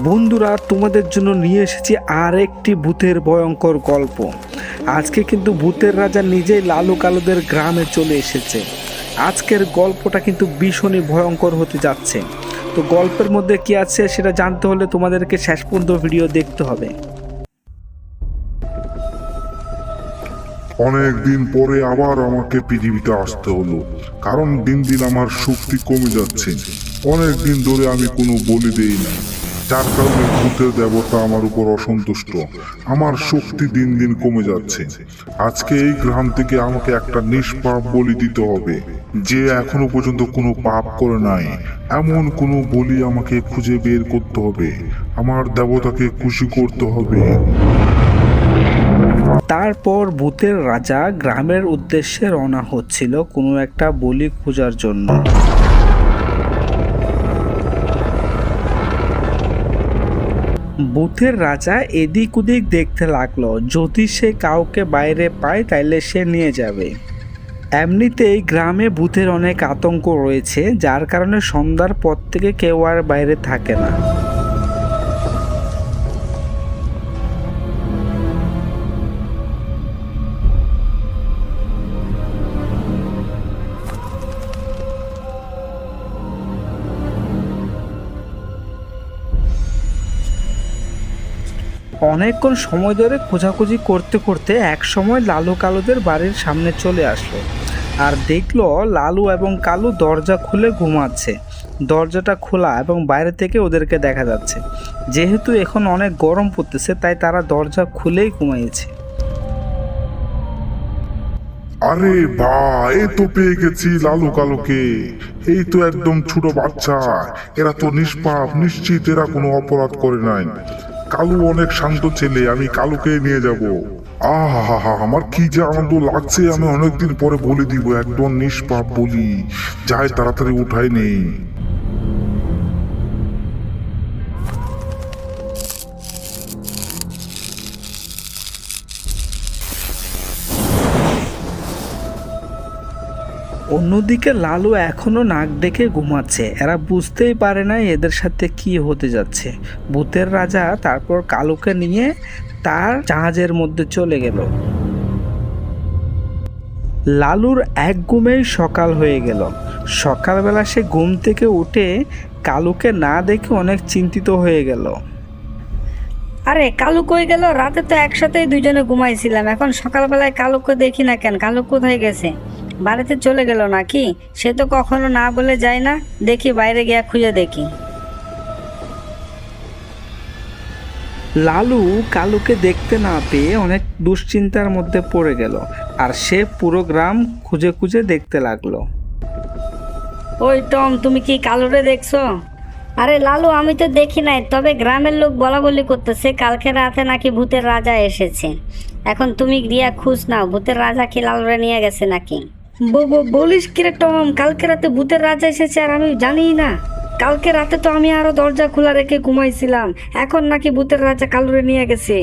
বন্ধুরা, তোমাদের জন্য নিয়ে এসেছি আর একটি ভূতের ভয়ঙ্কর গল্প। আজকে কিন্তু ভূতের রাজা নিজেই লালু কালুদের গ্রামে চলে এসেছে। আজকের গল্পটা কিন্তু ভীষণই ভয়ঙ্কর হতে যাচ্ছে। তো গল্পের মধ্যে কি আছে সেটা জানতে হলে তোমাদেরকে শেষ পর্যন্ত ভিডিও দেখতে হবে। অনেক দিন পরে আবার আমাকে পৃথিবীতে আসতে হলো, কারণ দিন দিন আমার শক্তি কমে যাচ্ছে। অনেক দিন ধরে আমি কোনো বলি দেই না, যার কারণে ভূতের দেবতা আমার উপর অসন্তুষ্ট। আমার শক্তি দিন দিন কমে যাচ্ছে। আজকে এই গ্রাম থেকে আমাকে একটা নিষ্পাপ বলি দিতে হবে, যে এখনো পর্যন্ত কোনো পাপ করে নাই। এমন কোনো বলি আমাকে খুঁজে বের করতে হবে। আমার দেবতাকে খুশি করতে হবে। তারপর ভূতের রাজা গ্রামের উদ্দেশ্যে রওনা হচ্ছিল কোনো একটা বলি খোঁজার জন্য। ভূতের রাজা এদিক ওদিক দেখতে লাগলো, যদি সে কাউকে বাইরে পায় তাইলে সে নিয়ে যাবে। এমনিতেই গ্রামে ভূতের অনেক আতঙ্ক রয়েছে, যার কারণে সন্ধ্যার পর থেকে কেউ আর বাইরে থাকে না। অনেকক্ষণ সময় ধরে খোঁজাখুঁজি করতে করতে এক সময় লালু কালুদের বাড়ির সামনে চলে আসলো, আর দেখলো লালু এবং কালু দরজা খুলে ঘুমাচ্ছে। দরজাটা খোলা এবং বাইরে থেকে ওদেরকে দেখা যাচ্ছে। যেহেতু এখন অনেক গরম পড়তেছে, তাই তারা দরজা খুলেই ঘুমাইছে। আরে বা, এই তো পেয়ে গেছি লালু কালুকে। এই তো একদম ছোট বাচ্চা। এরা তো নিষ্পাপ, নিশ্চিত এরা কোনো অপরাধ করে নাই। কালু অনেক শান্ত ছেলে, আমি কালুকে নিয়ে যাব। আহা, আমার কি যে আনন্দ লাগছে। আমি অনেকদিন পরে বলে দিব, একদম নিষ্পাপ বলি। যাই তাড়াতাড়ি উঠাই নেই। অন্যদিকে লালু এখনো নাক ডেকে ঘুমাচ্ছে। এরা বুঝতেই পারে না এদের সাথে কি হতে যাচ্ছে। ভূতের রাজা তারপর কালুকে নিয়ে তার জাহাজের মধ্যে চলে গেল। লালুর এক ঘুমেই সকাল হয়ে গেল। সকালবেলা সে ঘুম থেকে উঠে কালুকে না দেখে অনেক চিন্তিত হয়ে গেল। আরে কালু কই গেল? রাতে তো একসাথেই দুইজনে ঘুমাইছিলাম, এখন সকালবেলায় কালুকে দেখি না কেন? কালু কোথায় গেছে? বাড়িতে চলে গেল নাকি? সে তো কখনো না বলে যায় না। দেখি বাইরে গিয়া খুঁজে দেখি। লালু কালুকে দেখতে না পেয়ে অনেক দুশ্চিন্তার মধ্যে পড়ে গেল, আর সে পুরো গ্রাম খুঁজে খুঁজে দেখতে লাগলো। ওই টম, তুমি কি কালুরে দেখছো? আরে লালু, আমি তো দেখি নাই, তবে গ্রামের লোক বলা বলি করতেছে কালকে রাতে নাকি ভূতের রাজা এসেছে। এখন তুমি গিয়া খুঁজ নাও, ভূতের রাজা কি লালুরে নিয়ে গেছে নাকি? বলিস কিরে টম, কালকে রাতে ভূতের রাজা এসেছে আর আমি জানি না? কালকে রাতে তো আমি আরো দরজা খোলা রেখে ঘুমাইছিলাম, এখন নাকি ভূতের রাজা কালুরে নিয়ে গেছে।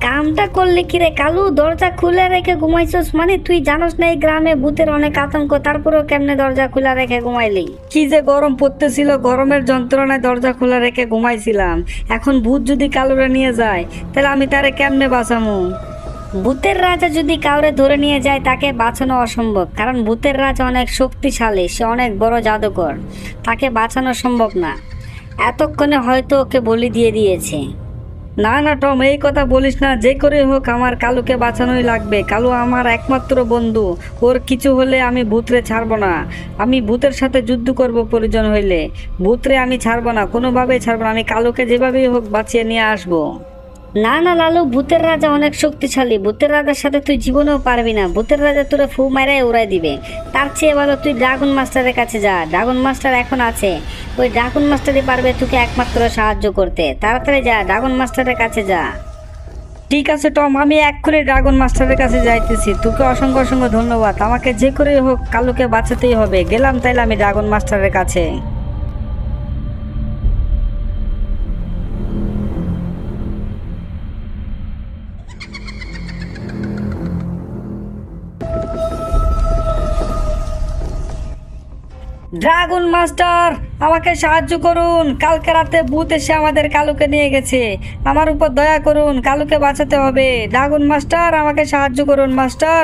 কামটা করলে কিরে কালু? দরজা খুলে রেখে ঘুমাইছস মানে? তুই জানোস না এই গ্রামে ভূতের অনেক আতঙ্ক, তারপরেও কেমনে দরজা খোলা রেখে ঘুমাইলি? কি যে গরম পড়তেছিল, গরমের যন্ত্রণায় দরজা খোলা রেখে ঘুমাইছিলাম। এখন ভূত যদি কালুরে নিয়ে যায়, তাহলে আমি তারে কেমনে বাঁচামু? ভূতের রাজা যদি কাউরে ধরে নিয়ে যায়, তাকে বাঁচানো অসম্ভব, কারণ ভূতের রাজা অনেক শক্তিশালী, সে অনেক বড় জাদুকর। তাকে বাঁচানো সম্ভব না। এতক্ষণে হয়তো ওকে বলি দিয়ে দিয়েছে। না না টম, এই কথা বলিস না। যে করে হোক আমার কালুকে বাঁচানোই লাগবে। কালু আমার একমাত্র বন্ধু, ওর কিছু হলে আমি ভূতরে ছাড়বো না। আমি ভূতের সাথে যুদ্ধ করব প্রয়োজন হইলে। ভূতরে আমি ছাড়বো না, কোনোভাবেই ছাড়বো না। আমি কালুকে যেভাবেই হোক বাঁচিয়ে নিয়ে আসবো। না না লালু, ভূতের রাজা অনেক শক্তিশালী। ভূতের রাজার সাথে তুই জীবনেও পারবি না। ভূতের রাজা তোরে ফু মারাই উড়াই দিবে। তার চেয়ে ভালো তুই ড্রাগন মাস্টারের কাছে যা। ড্রাগন মাস্টার এখন আছে। ওই ড্রাগন মাস্টারই পারবে তোকে একমাত্র সাহায্য করতে। তাড়াতাড়ি যা, ড্রাগন মাস্টারের কাছে যা। ঠিক আছে টম, আমি এক্ষুনি ড্রাগন মাস্টারের কাছে যাইতেছি। তোকে অসংখ্য অসংখ্য ধন্যবাদ। আমাকে যে করেই হোক কালুকে বাঁচাতেই হবে। গেলাম তাইলে আমি ড্রাগন মাস্টারের কাছে। ড্রাগন মাস্টার, আমাকে সাহায্য করুন। কালকে রাতে ভূত এসে আমাদের কালুকে নিয়ে গেছে। আমার উপর দয়া করুন, কালুকে বাঁচাতে হবে। ড্রাগন মাস্টার, আমাকে সাহায্য করুন মাস্টার।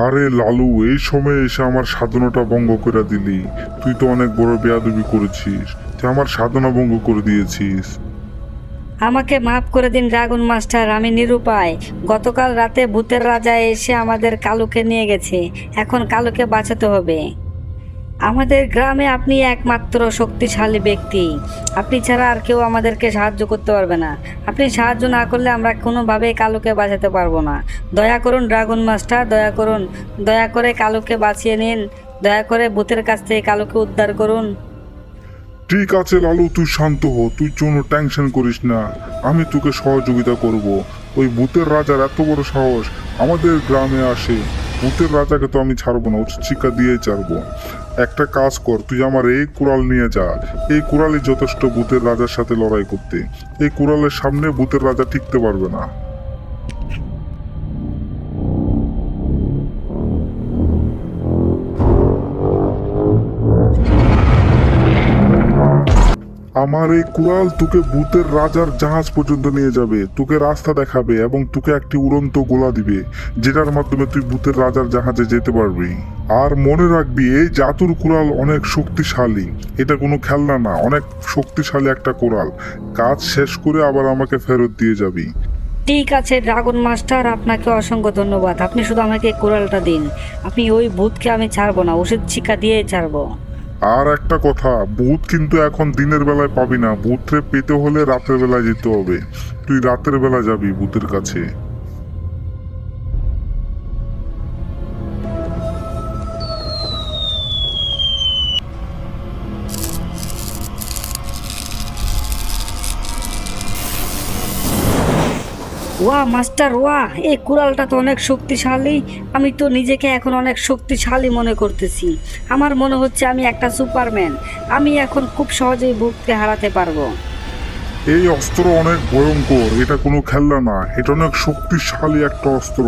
আরে লালু, এই সময় এসে আমার সাধনাটা ভঙ্গ করে দিলি। তুই তো অনেক বড় বেয়াদবি করেছিস, তুই আমার সাধনা ভঙ্গ করে দিয়েছিস। আমাকে মাফ করে দিন ড্রাগন মাস্টার, আমি নিরুপায়। গতকাল রাতে ভূতের রাজা এসে আমাদের কালুকে নিয়ে গেছে। এখন কালুকে বাঁচাতে হবে। আমাদের গ্রামে আপনি একমাত্র শক্তিশালী ব্যক্তি। আপনি ছাড়া আর কেউ আমাদেরকে সাহায্য করতে পারবে না। আপনি সাহায্য না করলে আমরা কোনোভাবেই কালুকে বাঁচাতে পারবো না। দয়া করুন ড্রাগন মাস্টার, দয়া করুন। দয়া করে কালুকে বাঁচিয়ে নিন। দয়া করে ভূতের কাছ থেকে কালুকে উদ্ধার করুন। ঠিক আছে লালু, তুই শান্ত হ, তুই কোনো টেনশন করিস না। আমি তোকে সহযোগিতা করব। ওই ভূতের রাজার এত বড় সাহস আমাদের গ্রামে আসে। ভূতের রাজাকে তো আমি ছাড়বো না, উচিত শিক্ষা দিয়ে ছাড়বো। একটা কাজ কর, তুই আমার এই কুড়াল নিয়ে যা। এই কুড়ালই যথেষ্ট ভূতের রাজার সাথে লড়াই করতে। এই কুড়ালের সামনে ভূতের রাজা টিকতে পারবে না। আমার এই কুড়াল তোকে ভূতের রাজার জাহাজ পর্যন্ত নিয়ে যাবে, তোকে রাস্তা দেখাবে এবং তোকে একটি উড়ন্ত গোলা দিবে, যেটার মাধ্যমে তুই ভূতের রাজার জাহাজে যেতে পারবি। আর মনে রাখবি, এই জাদুর কুড়াল অনেক শক্তিশালী। এটা কোনো খেলনা না, অনেক শক্তিশালী একটা কুড়াল। কাজ শেষ করে আবার আমাকে ফেরত দিয়ে যাবি। ঠিক আছে ড্রাগন মাস্টার, আপনাকে অসংখ্য ধন্যবাদ। আপনি শুধু আমাকে কোরালটা দিন। আপনি ওই ভূতকে আমি ছাড়বো না, ওষুধ শিক্ষা দিয়ে ছাড়বো। আর একটা কথা, ভূত কিন্তু এখন দিনের বেলায় পাবি না। ভূতরে পেতে হলে রাতের বেলায় যেতে হবে। তুই রাতের বেলা যাবি ভূতের কাছে। ওয়া মাস্টার ওয়া, এই কুড়ালটা তো অনেক শক্তিশালী। আমি তো নিজেকে এখন অনেক শক্তিশালী মনে করতেছি। আমার মনে হচ্ছে আমি একটা সুপারম্যান। আমি এখন খুব সহজেই ভূতকে হারাতে পারবো। এই অস্ত্র অনেক ভয়ঙ্কর, এটা কোনো খেলনা না, এটা অনেক শক্তিশালী একটা অস্ত্র।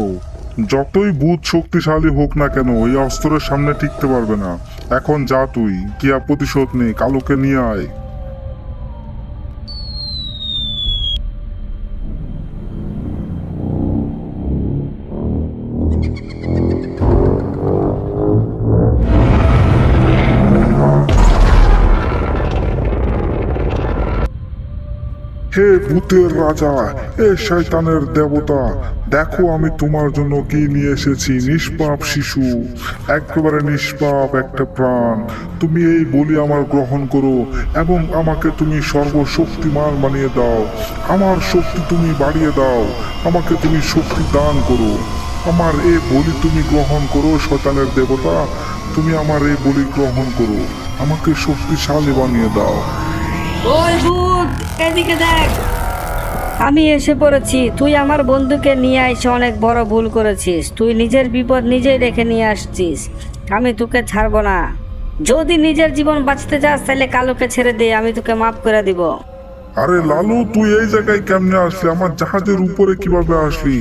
যতই ভূত শক্তিশালী হোক না কেন, এই অস্ত্রের সামনে টিকতে পারবে না। এখন যা, তুই গিয়া প্রতিশোধ নে, কালুকে নিয়ে আয়। হে ভূতের রাজা, এ শয়তানের দেবতা, দেখো আমি তোমার জন্য কি নিয়ে এসেছি। নিষ্পাপ শিশু, একেবারে নিষ্পাপ একটা প্রাণ। তুমি এই বলি আমার গ্রহণ করো এবং আমাকে তুমি সর্বশক্তিমান বানিয়ে দাও। আমার শক্তি তুমি বাড়িয়ে দাও, আমাকে তুমি শক্তি দান করো। আমার এই বলি তুমি গ্রহণ করো শয়তানের দেবতা। তুমি আমার এই বলি গ্রহণ করো, আমাকে শক্তিশালী বানিয়ে দাও। ওই ভূত, এদিকে দেখ, আমি এসে পড়েছি। তুই আমার বন্ধুকে নিয়ে এসে অনেক বড় ভুল করেছিস। তুই নিজের বিপদ নিজেই রেখে নিয়ে আসছিস। আমি তোকে ছাড়বো না। যদি নিজের জীবন বাঁচতে চাস তাহলে কালুকে ছেড়ে দে, আমি তোকে মাফ করে দিব। আরে লালু, তুই এই জায়গায় কেমনে আসলি? আমার জাহাজের উপরে কিভাবে আসলি?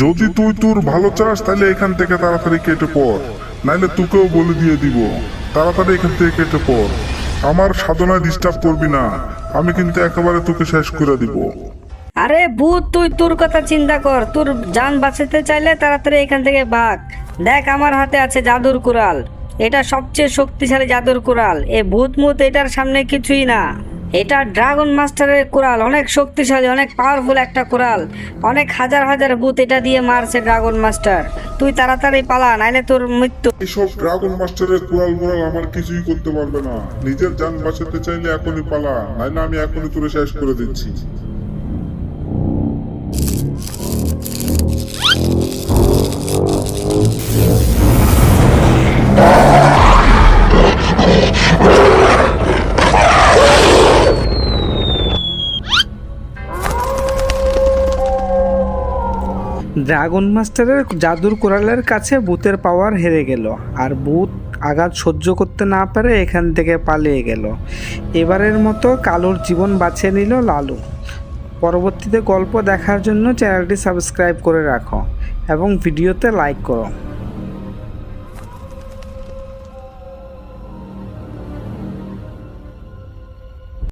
যদি তুই তোর ভালো চাস তাহলে এখান থেকে তাড়াতাড়ি কেটে পড়, নাইলে তোকেও বলে দিয়ে দিব। তাড়াতাড়ি এখান থেকে কেটে পড়। আমার সাধনায় ডিস্টার্ব করবি না, আমি কিন্তু একেবারে তোকে শেষ করে দিব। আরে ভূত, তুই তোর কথা চিন্তা কর। তোর জান বাঁচাতে চাইলে তাড়াতাড়ি এখান থেকে ভাগ। দেখ, আমার হাতে আছে জাদুর কুড়াল। এটা সবচেয়ে শক্তিশালী জাদুর কুড়াল। এ ভূত মুত এটার সামনে কিছুই না। এটা ড্রাগন মাস্টারের কুড়াল, অনেক শক্তিশালী, অনেক পাওয়ারফুল একটা কুড়াল। অনেক হাজার হাজার ভূত এটা দিয়ে মারছে ড্রাগন মাস্টার। তুই তাড়াতাড়ি পালা, নাইলে তোর মৃত্যু। এইসব ড্রাগন মাস্টারের কুড়াল মুড়াল আমার কিছুই করতে পারবে না। নিজের জান বাঁচাতে চাইলে এখনই পালা, নাইলে আমি এখনই তোরে শেষ করে দিচ্ছি। ড্রাগন মাস্টারের জাদুর কোরালের কাছে ভূতের পাওয়ার হেরে গেল, আর ভূত আঘাত সহ্য করতে না পারে এখান থেকে পালিয়ে গেল। এবারের মতো কালুর জীবন বাঁচিয়ে নিল লালু। পরবর্তীতে গল্প দেখার জন্য চ্যানেলটি সাবস্ক্রাইব করে রাখো এবং ভিডিওতে লাইক করো।